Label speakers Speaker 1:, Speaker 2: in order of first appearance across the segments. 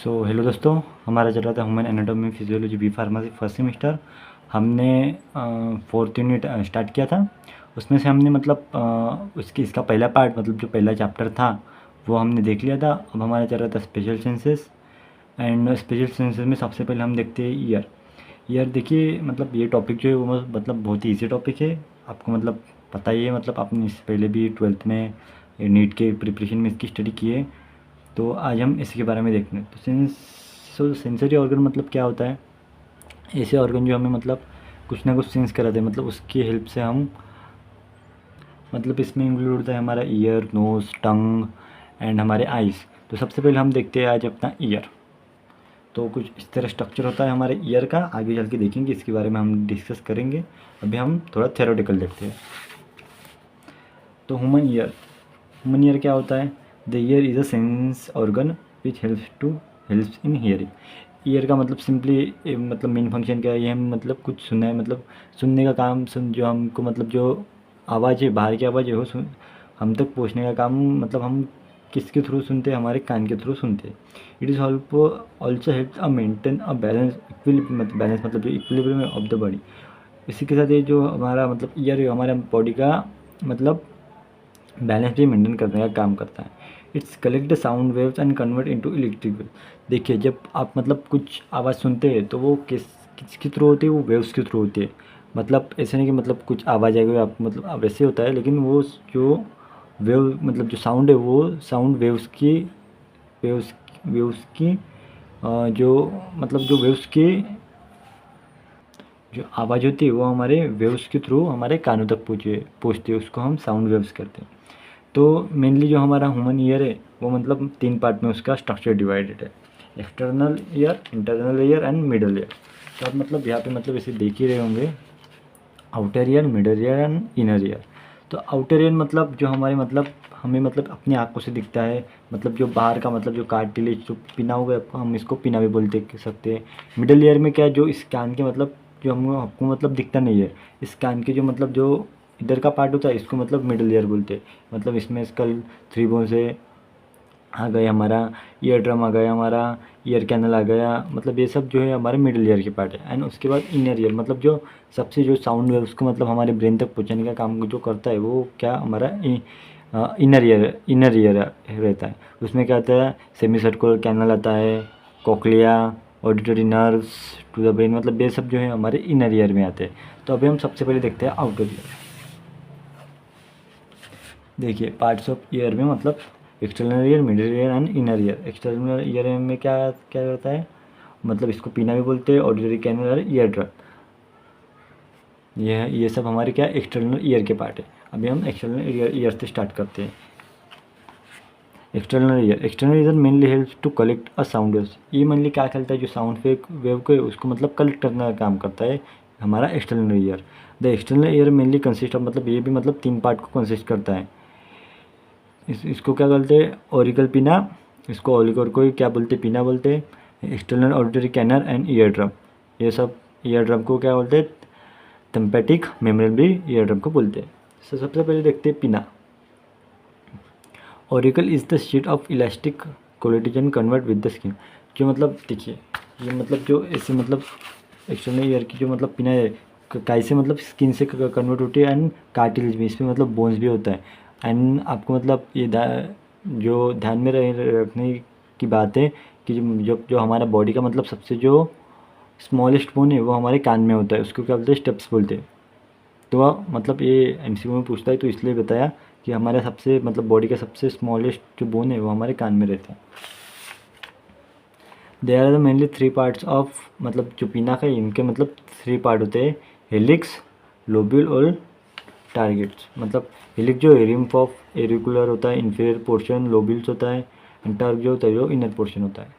Speaker 1: Hello दोस्तों, हमारा चल रहा था human anatomy physiology B pharmacy first semester. हमने फोर्थ यूनिट स्टार्ट किया था। उसमें से हमने मतलब इसका पहला पार्ट मतलब जो पहला चैप्टर था वो हमने देख लिया था। अब हमारा चल रहा था special senses. And special senses में सबसे पहले हम देखते हैं ईयर। ईयर देखिए, मतलब ये टॉपिक जो है वो मतलब बहुत ही ईजी टॉपिक है। आपको मतलब पता ही है, मतलब आपने इससे पहले भी ट्वेल्थ में नीट के प्रिपरेशन में इसकी स्टडी की है। तो आज हम इसी के बारे में देखते हैं। तो सेंसरी ऑर्गन मतलब क्या होता है? ऐसे ऑर्गन जो हमें मतलब कुछ ना कुछ सेंस कराते हैं, मतलब उसकी हेल्प से हम मतलब इसमें इंक्लूड होता है हमारा ईयर, नोज़, टंग एंड हमारे आइज़। तो सबसे पहले हम देखते हैं आज अपना ईयर। तो कुछ इस तरह स्ट्रक्चर होता है हमारे ईयर का, आगे चल के देखेंगे, इसके बारे में हम डिस्कस करेंगे। अभी हम थोड़ा थ्योरेटिकल देखते हैं। तो ह्यूमन ईयर क्या होता है? The year is a sense organ which helps in hearing. Year का मतलब सिंपली मतलब मेन फंक्शन क्या है? ये हम मतलब कुछ सुनना है, मतलब सुनने का काम, जो हमको मतलब जो आवाज़ है, बाहर की आवाज़ है वो हम तक पहुंचने का काम, मतलब हम किसके थ्रू सुनते हैं? हमारे कान के थ्रू सुनते हैं। It is also help a maintain a balance balance मतलब जो इक्विलिब्रियम ऑफ द बॉडी। इसी के साथ ये जो हमारा मतलब ईयर है हमारे बॉडी का मतलब बैलेंस भी मेंटेन करने का काम करता है। It's collect the sound waves and convert into electric wave. देखिए, जब आप मतलब कुछ आवाज़ सुनते हैं तो वो किसके थ्रू होती है? वो वेव्स के थ्रू होती है। मतलब ऐसे नहीं कि मतलब कुछ आवाज़ आएगी आप मतलब वैसे होता है, लेकिन वो जो वेव मतलब जो साउंड है वो साउंड वेव्स वेव्स की जो मतलब जो वेव्स की जो आवाज़ होती है वो हमारे वेव्स के थ्रू हमारे कानों तक पहुँचती है, उसको हम साउंड वेव्स कहते हैं। तो मेनली जो हमारा ह्यूमन ईयर है वो मतलब 3 पार्ट में उसका स्ट्रक्चर डिवाइडेड है। External ear, internal ear and middle ear. तो आप मतलब यहाँ पे मतलब इसे देख ही रहे होंगे, outer ear, middle ear and inner ear. तो आउटर ईयर मतलब जो हमारे मतलब हमें मतलब अपनी आंखों से दिखता है, मतलब जो बाहर का मतलब जो कार्टिलेज जो पिना हुआ हम इसको पिना भी बोलते सकते हैं। मिडल ईयर में क्या है? जो इस कान के मतलब जो हम आपको मतलब दिखता नहीं है, इस कान के जो मतलब जो इधर का पार्ट होता है इसको मतलब मिडल ईयर बोलते हैं। मतलब इसमें स्कल, 3 बोन्स है, आ गया हमारा ईयर ड्रम, आ गया हमारा ईयर कैनल, आ गया, मतलब ये सब जो है हमारे मिडिल ईयर के पार्ट है। एंड उसके बाद इनर ईयर मतलब जो सबसे जो साउंड है उसको मतलब हमारे ब्रेन तक पहुंचाने का काम जो करता है वो क्या हमारा इनर ईयर रहता है। उसमें क्या आता है? सेमी सर्कुलर कैनल आता है, cochlea, auditory nerves to the brain, मतलब ये सब जो है हमारे इनर ईयर में आते हैं। तो अभी हम सबसे पहले देखते हैं आउटर ईयर। देखिए, पार्ट्स ऑफ ईयर में मतलब external ear, middle ear and inner ear. External ear में क्या क्या करता है? मतलब इसको पीना भी बोलते हैं, ऑडिटरी कैनल और ईयर ड्रम। ये सब हमारे क्या एक्सटर्नल ईयर के पार्ट है। अभी हम एक्सटर्नल ईयर से स्टार्ट करते हैं। External ear mainly helps to collect a sound waves. ये मेनली क्या करता है? जो साउंड वेव को है उसको मतलब कलेक्ट करने का काम करता है हमारा external ear. The external ear mainly consist of, मतलब ये भी मतलब 3 पार्ट को कंसिस्ट करता है। इसको क्या बोलते हैं? ओरिकल पिना। इसको ओरिकल को क्या बोलते हैं? पिना बोलते हैं। External auditory canal and eardrum, ये सब ईयर ड्रम को क्या बोलते हैं? टिम्पैटिक मेमोरियल भी ईयर ड्रम को बोलते हैं। सबसे पहले देखते हैं pinna. Auricle is the sheet of elastic cartilage convert with the skin. जो मतलब देखिए, ये मतलब जो ऐसे मतलब एक्सटर्नल ईयर की जो मतलब पिना है कैसे मतलब स्किन से कन्वर्ट होती है एंड कार्टिलेज में, इसमें मतलब बोन्स भी होता है। एंड आपको मतलब ये जो ध्यान में रखने की बात है कि जो हमारा बॉडी का मतलब सबसे जो स्मॉलेस्ट बोन है वो हमारे कान में होता है, उसको क्या बोलते हैं? स्टेप्स बोलते हैं। तो मतलब ये एमसीक्यू में पूछता है तो इसलिए बताया कि हमारा सबसे मतलब बॉडी का सबसे स्मॉलेस्ट जो बोन है वो हमारे कान में रहता है। There are the mainly 3 parts of, मतलब जो पिना का इनके मतलब 3 पार्ट होते हैं, हेलिक्स, लोब्यूल और टारगेट्स। मतलब हेलिक्स जो रिम्फ ऑफ एरिकुलर होता है, इंफीरियर पोर्शन, लोब्यूल्स होता है, एंड टार्ग जो होता है वो इनर पोर्शन होता है।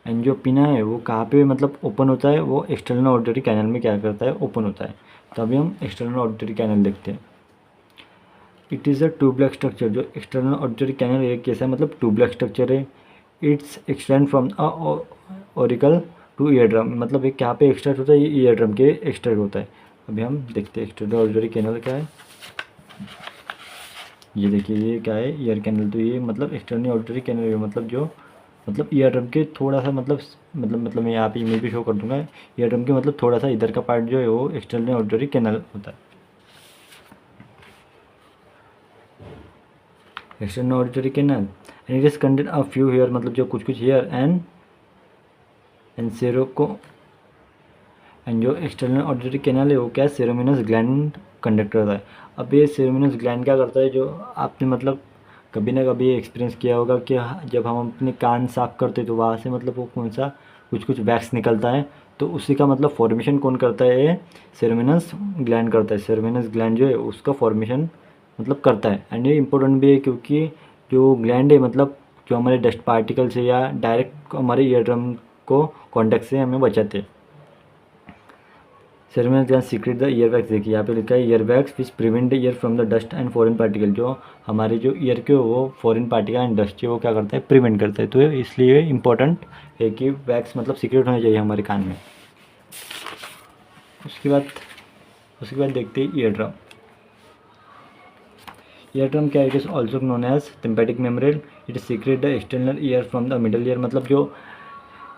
Speaker 1: एंड जो पिना है वो कहाँ पे मतलब ओपन होता है? वो एक्सटर्नल ऑडिटरी कैनल में क्या करता है? ओपन होता है। तो अभी हम एक्सटर्नल ऑडिटरी कैनल देखते हैं। It is a tubelike structure. जो एक्सटर्नल ऑडिटरी कैनल है कैसा है? मतलब ट्यूबलाइक स्ट्रक्चर है। It's extend from Oracle two ear drum, मतलब ये क्या पे एक्सट्रैक्ट होता है? ये ईयर ड्रम के एक्सट्रैक्ट होता है। अभी हम देखते हैं एक्सटर्नल ऑडिटरी कैनल क्या है। ये देखिए, ये क्या है? Ear canal. तो ये मतलब एक्सटर्नल ऑडिटरी कैनल है, मतलब जो मतलब ईयर ड्रम के थोड़ा सा मतलब मैं यहाँ पे इमेज भी शो कर दूंगा। ईयर ड्रम के मतलब थोड़ा सा इधर का पार्ट जो है वो एक्सटर्नल ऑडिटरी कैनल होता है। External auditory canal and it is content a few hair, मतलब जो कुछ हेयर एंड सेरो को एंड जो एक्सटर्नल ऑडिटरी कैनल है वो क्या है, सेरोमिनस ग्लैंड कंडक्ट करता है। अब ये सेरोमिनस ग्लैंड क्या करता है, जो आपने मतलब कभी ना कभी एक्सपीरियंस किया होगा कि जब हम अपने कान साफ़ करते तो वहाँ से मतलब वो कौन सा कुछ वैक्स निकलता है, तो उसी का मतलब फॉर्मेशन कौन करता है, ये सेरोमिनस ग्लैंड करता है। सेरोमिनस ग्लैंड जो है उसका फॉर्मेशन मतलब करता है। एंड ये इंपॉर्टेंट भी है क्योंकि जो ग्लैंड है मतलब जो हमारे डस्ट पार्टिकल से या डायरेक्ट हमारे ईयर ड्रम को कॉन्टैक्ट से हमें बचाते हैं। Ceruminous gland secrete the earwax, देखिए यहाँ पे लिखा है earwax which prevent ear from the dust and foreign particle, जो हमारे जो ईयर के वो फॉरेन पार्टिकल एंड डस्ट है वो क्या करता है, प्रिवेंट करता है। तो इसलिए इंपॉर्टेंट है कि वैक्स मतलब सीक्रेट होना चाहिए हमारे कान में। उसके बाद देखते हैं ईयर ड्रम। ईयर ड्रम क्या, it is also known as tympanic membrane, it is secrete the external ear from the middle ear, मतलब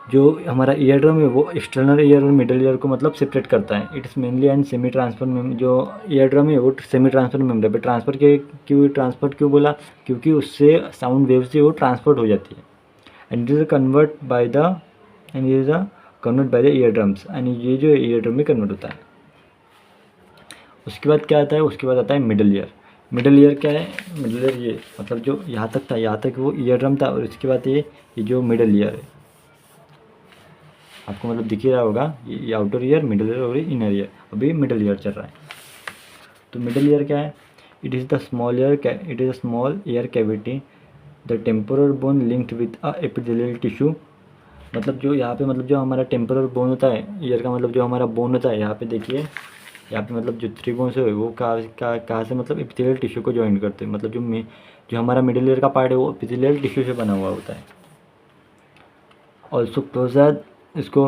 Speaker 1: जो हमारा ईयर ड्रम है वो एक्सटर्नल ईयर और मिडल ईयर को मतलब सेपरेट करता है। It is mainly and semi transfer जो ईयर ड्रम है वो सेमी ट्रांसफर मेम्ब्रेन पे ट्रांसफर क्यों बोला, क्योंकि उससे साउंड वेव से वो ट्रांसपोर्ट हो जाती है। And it is convert by the year drums, and ये जो ईयर ड्रम में कन्वर्ट होता है। उसके बाद क्या आता है, उसके बाद आता है मिडल ईयर। मिडल ईयर क्या है, मिडल ईयर ये मतलब जो यहाँ तक था, यहाँ तक वो ईयर ड्रम था, और इसके बाद ये जो मिडल ईयर है आपको मतलब दिख ही रहा होगा, ये आउटर ईयर, मिडल ईयर और इनर ईयर। अभी मिडल ईयर चल रहा है। तो मिडल ईयर क्या है, it is the small ear cavity the temporal bone linked with a epithelial tissue, मतलब जो यहाँ पे मतलब जो हमारा टेम्पोरल बोन होता है ईयर का, मतलब जो हमारा बोन होता है यहाँ पे देखिए, यहाँ पे मतलब जो 3 बोन्स है वो कहाँ से मतलब एपिथेलियल टिश्यू को ज्वाइन करते हैं। मतलब जो हमारा मिडल ईयर का पार्ट है वो एपिथेलियल टिश्यू से बना हुआ होता है। ऑल्सो क्लोजर, इसको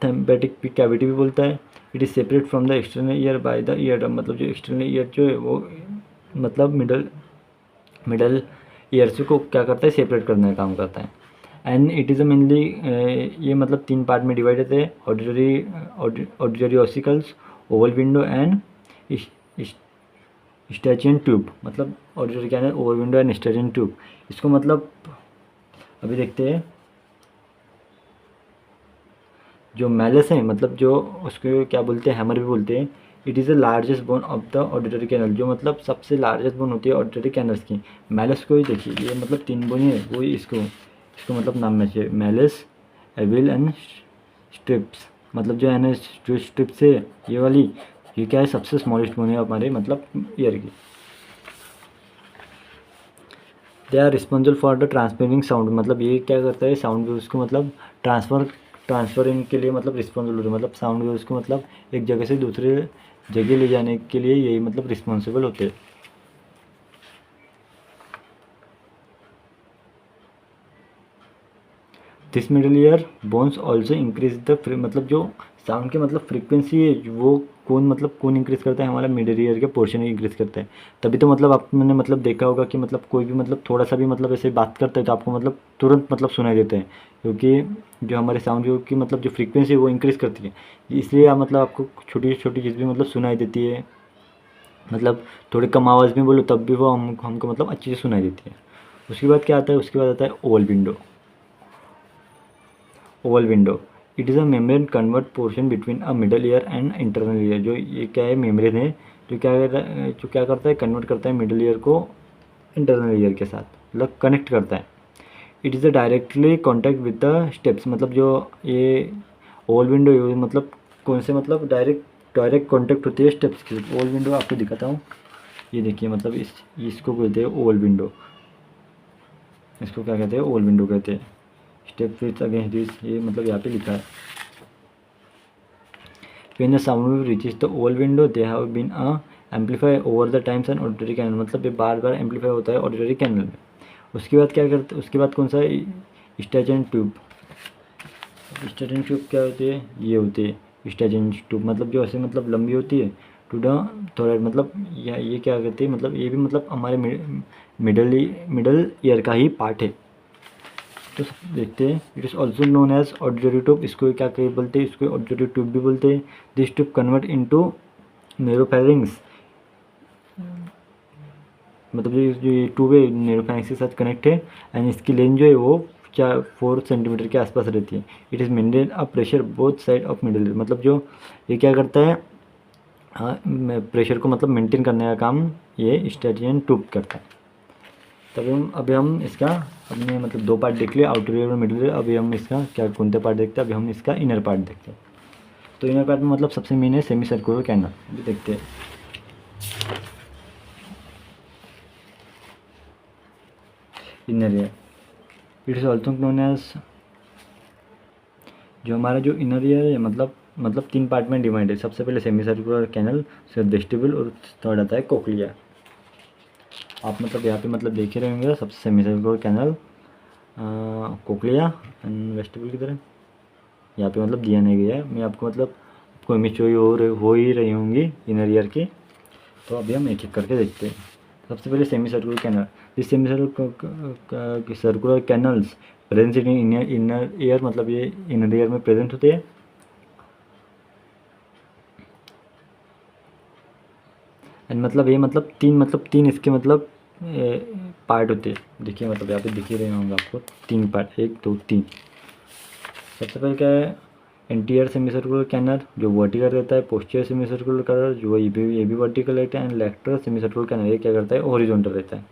Speaker 1: थैम्पेटिक कैविटी भी बोलता है। It is separate from the external year by the ear drum, मतलब जो एक्सटर्नल ईयर जो है वो मतलब मिडल ईयर से को क्या करता है, सेपरेट करने का काम करता है। एंड इट इज़ मेनली ये मतलब 3 पार्ट में डिवाइडेड है, auditory ossicles, oval window and Eustachian tube, मतलब auditory canal, oval window and Eustachian tube. इसको मतलब अभी देखते हैं। जो मैलस है मतलब जो उसको क्या बोलते हैं, हैमर भी बोलते हैं। It is the largest bone of the auditory canal, जो मतलब सबसे लार्जेस्ट बोन होती है ऑडिटरी कैनल्स की। मैलस को ही देखिए, ये मतलब 3 बोन है, वो इसको मतलब नाम में चाहिए मैलस, एविल एंड स्ट्रिप्स, मतलब जो है ना जो स्ट्रिप्स है ये वाली, ये क्या है, सबसे स्मॉलेस्ट बोन है हमारे मतलब ईयर की। They are responsible for the transferring sound, मतलब ये क्या करता है, साउंड वेव्स को मतलब ट्रांसफरिंग के लिए मतलब रिस्पॉन्सिबल होते हैं, मतलब साउंड वेव्स को मतलब एक जगह से दूसरे जगह ले जाने के लिए यही मतलब रिस्पॉन्सिबल होते हैं। This middle ear bones also increase the मतलब जो साउंड के मतलब फ्रीक्वेंसी है वो कौन इंक्रीज करता है, हमारा मिडल ईयर के पोर्शन इंक्रीज करता है। तभी तो मतलब आपने मतलब देखा होगा कि मतलब कोई भी मतलब थोड़ा सा भी मतलब ऐसे बात करता है तो आपको मतलब तुरंत मतलब सुनाई देते हैं, क्योंकि जो हमारे साउंड वेव की मतलब जो फ्रीक्वेंसी है वो इंक्रीज़ करती है। इसलिए मतलब आपको छोटी छोटी चीज़ भी मतलब सुनाई देती है, मतलब थोड़ी कम आवाज़ में बोलो तब भी वो हमको मतलब अच्छी से सुनाई देती है। उसके बाद क्या आता है, उसके बाद आता है Oval window. Oval window, it is a membrane convert portion between a middle ear and internal ear, जो ये क्या है, मेम्ब्रेन है जो क्या करता है, कन्वर्ट करता है मिडल ईयर को इंटरनल ईयर के साथ, मतलब कनेक्ट करता है। It is a directly contact with the steps, मतलब जो ये ओवल विंडो है मतलब कौन से मतलब डायरेक्ट कॉन्टैक्ट होती है स्टेप्स की। ओवल विंडो आपको दिखाता हूँ, ये देखिए मतलब इसको कहते हैं ओवल विंडो, इसको क्या कहते हैं, ओवल विंडो कहते हैं। स्टेप विथ अगेंस्ट दिस, ये मतलब यहाँ पे लिखा है। When the sound wave reaches the oval window, they have been amplified over the times and auditory canal, मतलब ये बार बार एम्पलीफाई होता है ऑडिटरी कैनल में। उसके बाद क्या करते, उसके बाद कौन सा, स्टैचियन ट्यूब। स्टैचियन ट्यूब क्या होती है, ये होती है स्टैचियन ट्यूब, मतलब जो ऐसे मतलब लंबी होती है टू द थोड़ा मतलब ये क्या कहते हैं, मतलब ये भी मतलब हमारे मिडल ईयर का ही पार्ट है। तो देखते हैं। It is also known as auditory tube, इसको क्या क्या बोलते हैं, इसको ऑडिटरी ट्यूब भी बोलते हैं। दिस ट्यूब कन्वर्ट इनटू नेरोफेरिंग्स, मतलब ये ट्यूब है नेरोफेरिंग्स के साथ कनेक्ट है, एंड इसकी लेंथ जो है वो 4 सेंटीमीटर के आसपास रहती है। It is maintain a pressure both side of middle, मतलब जो ये क्या करता है, हाँ, प्रेशर को मतलब मेंटेन करने का काम ये स्टेटियन ट्यूब करता है। तभी अभी हम इसका हमने मतलब 2 पार्ट देख लिए, आउटर ईयर और मिडिल ईयर। अभी हम इसका क्या कौन से पार्ट देखते हैं, अभी हम इसका इनर पार्ट देखते हैं। तो इनर पार्ट में मतलब सबसे मेन है सेमी सर्कुलर कैनल, अभी देखते हैं। Inner ear, it is also known as, जो हमारा जो इनर ईयर है मतलब 3 पार्ट में डिवाइड है। सबसे पहले सेमी सर्कुलर कैनल, फिर वेस्टिब्यूल और थर्ड आता है कोक्लिया। आप मतलब यहाँ पे मतलब देख ही रहे होंगे, सबसे semi circular canal, cochlea and vestibule की तरह यहाँ पे मतलब दिया नहीं गया है। मैं आपको मतलब आपको इमेज हो ही रही होंगी इनर ईयर की। तो अभी हम एक एक करके देखते हैं। सबसे पहले semi circular canal, this semi circular canals present in inner ear, मतलब ये इनर ईयर में प्रेजेंट होते हैं। एंड मतलब ये मतलब तीन इसके मतलब पार्ट होते हैं। देखिए मतलब यहाँ पे दिख ही रहे होंगे आपको 3 पार्ट, 1 2 3। सबसे पहले क्या है, एंटीरियर सेमी सर्कुलर कैनल जो वर्टिकल रहता है, पोस्टीरियर सेमी सर्कुलर कैनल जो ये भी वर्टिकल रहता है, and lateral semi circular canal ये क्या करता है, हॉरिजॉन्टल रहता है।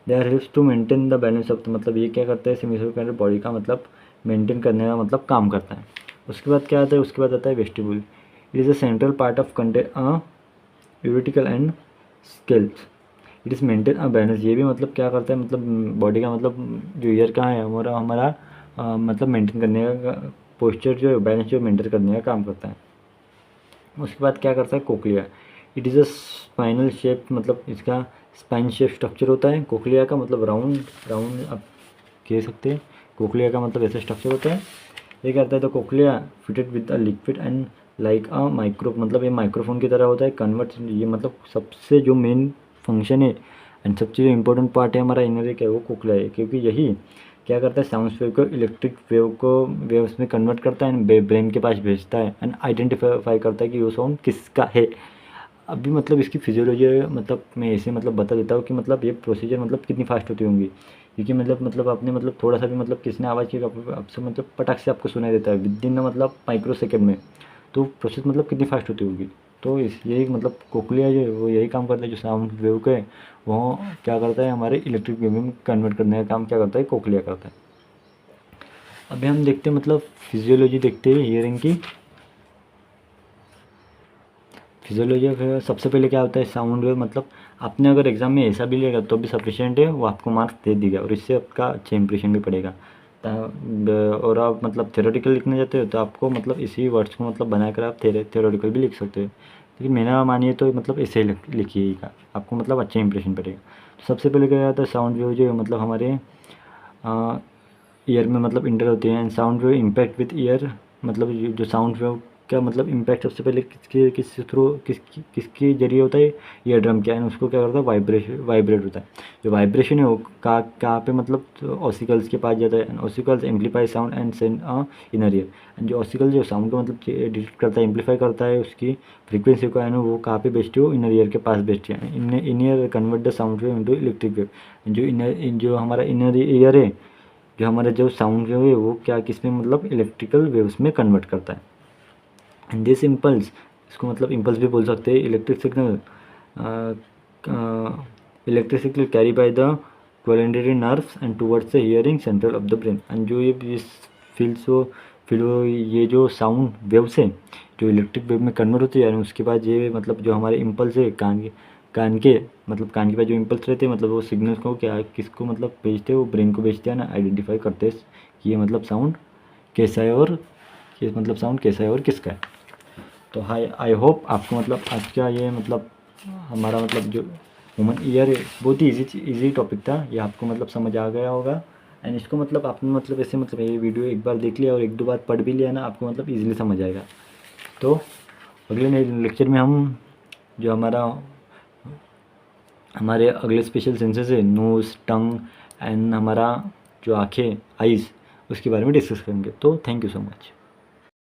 Speaker 1: They are helps to maintain the balance of, मतलब ये क्या करता है, सेमी सर्कुलर कैनल बॉडी का मतलब मेंटेन करने का मतलब काम करता है। उसके बाद क्या आता है, उसके बाद आता है vestibule. It is a central part of contain utricle and scales, it is maintain a balance. ये भी मतलब क्या करता है, मतलब बॉडी का मतलब जो ईयर का है हमारा हमारा मतलब मेंटेन करने का पोस्चर जो है, बैलेंस जो मेंटेन करने का काम करता है। उसके बाद क्या करता है cochlea, it is a spinal shape, मतलब इसका स्पाइन शेप स्ट्रक्चर होता है। कोक्लिया का मतलब राउंड राउंड आप कह सकते हैं, कोक्लिया का मतलब ऐसा स्ट्रक्चर होता है। ये करता है तो cochlea fitted with a liquid and like a micro, मतलब ये माइक्रोफोन की तरह होता है कन्वर्ट। ये मतलब सबसे जो मेन फंक्शन है एंड सबसे जो इम्पोर्टेंट पार्ट है हमारा इनर क्या है वो कोक्लिया है, क्योंकि यही क्या करता है, साउंड वेव को इलेक्ट्रिक वेव को वेव्स में कन्वर्ट करता है एंड ब्रेन के पास भेजता है एंड आइडेंटिफाई करता है कि वो साउंड किसका है। अभी मतलब इसकी फिजियोलॉजी मतलब मैं ऐसे मतलब बता देता हूँ कि मतलब ये प्रोसीजर मतलब कितनी फास्ट होती होंगी, क्योंकि मतलब आपने मतलब थोड़ा सा भी मतलब किसने आवाज़ की आपसे मतलब पटाख से आपको सुनाई देता है विद इन मतलब माइक्रो सेकेंड में। तो प्रोसेस मतलब कितनी फास्ट होती होगी। तो इस यही मतलब कोक्लिया जो है वो यही काम करता है, जो साउंड वेव के वो क्या करता है, हमारे इलेक्ट्रिक वेव में कन्वर्ट करने का काम क्या करता है, कोक्लिया करता है। अभी हम देखते हैं मतलब फिजियोलॉजी देखते हैं हियरिंग की। फिजियोलॉजी फिर सबसे पहले क्या होता है, साउंड वेव, मतलब आपने अगर एग्जाम में ऐसा भी लिया तो भी सफिशिएंट है, वो आपको मार्क्स दे देगा और इससे आपका अच्छा इंप्रेशन भी पड़ेगा। और आप मतलब थ्योरेटिकल लिखने जाते हो तो आपको मतलब इसी वर्ड्स को मतलब बनाकर आप थ्योरेटिकल भी लिख सकते हो, लेकिन मेरा मानिए तो मतलब ऐसे ही लिखिएगा, आपको मतलब अच्छा इंप्रेशन पड़ेगा। तो सबसे पहले क्या जाता है, साउंड वेव जो है मतलब हमारे ईयर में मतलब इंटर होती है, and sound wave impact with year, मतलब जो साउंड वेव का मतलब इम्पैक्ट सबसे पहले किसके थ्रू किसके जरिए होता है, ईयर ड्रम के, एंड उसको क्या करता है, वाइब्रेट होता है। जो वाइब्रेशन है वो कहाँ पे मतलब ऑसिकल्स के पास जाता है, and ossicles amplify sound and send inner ear. And जो ऑसिकल जो साउंड को मतलब डिटेक्ट करता है, एम्पलीफाई करता है उसकी फ्रीक्वेंसी को, एंड वो कहाँ पे बेचती है, वो इनर ईयर के पास बेचती है। In ear convert the sound wave into electric wave. जो हमारा इनर ईयर है, जो हमारा जो साउंड वेव है वो क्या किस में मतलब इलेक्ट्रिकल वेव्स में कन्वर्ट करता है। एंड दिस इम्पल्स, इसको मतलब इम्पल्स भी बोल सकते हैं, electric signal carry by the cochlear nerves and towards the hearing central of the brain. And जो ये इस ये जो साउंड वेव्स है जो इलेक्ट्रिक वेव में कन्वर्ट होती है, उसके बाद ये मतलब जो हमारे इम्पल्स है कान के मतलब कान के पास जो इम्पल्स रहते हैं, मतलब वो सिग्नल्स को क्या किसको मतलब भेजते हैं, वो ब्रेन को भेजते हैं ना, आइडेंटिफाई करते हैं कि ये मतलब साउंड कैसा है और ये मतलब साउंड कैसा है और किसका है। तो हाई आई होप आपको मतलब आज का ये मतलब हमारा मतलब जो ह्यूमन ईयर है बहुत ही इजी टॉपिक था, ये आपको मतलब समझ आ गया होगा। एंड इसको मतलब आपने मतलब ऐसे मतलब ये वीडियो एक बार देख लिया और 1-2 बार पढ़ भी लिया ना, आपको मतलब इजीली समझ आएगा। तो अगले नए लेक्चर में हम जो हमारे अगले स्पेशल सेंसेस है, नोज़, टंग एंड हमारा जो आँखें, आइज़, उसके बारे में डिस्कस करेंगे। तो थैंक यू सो मच।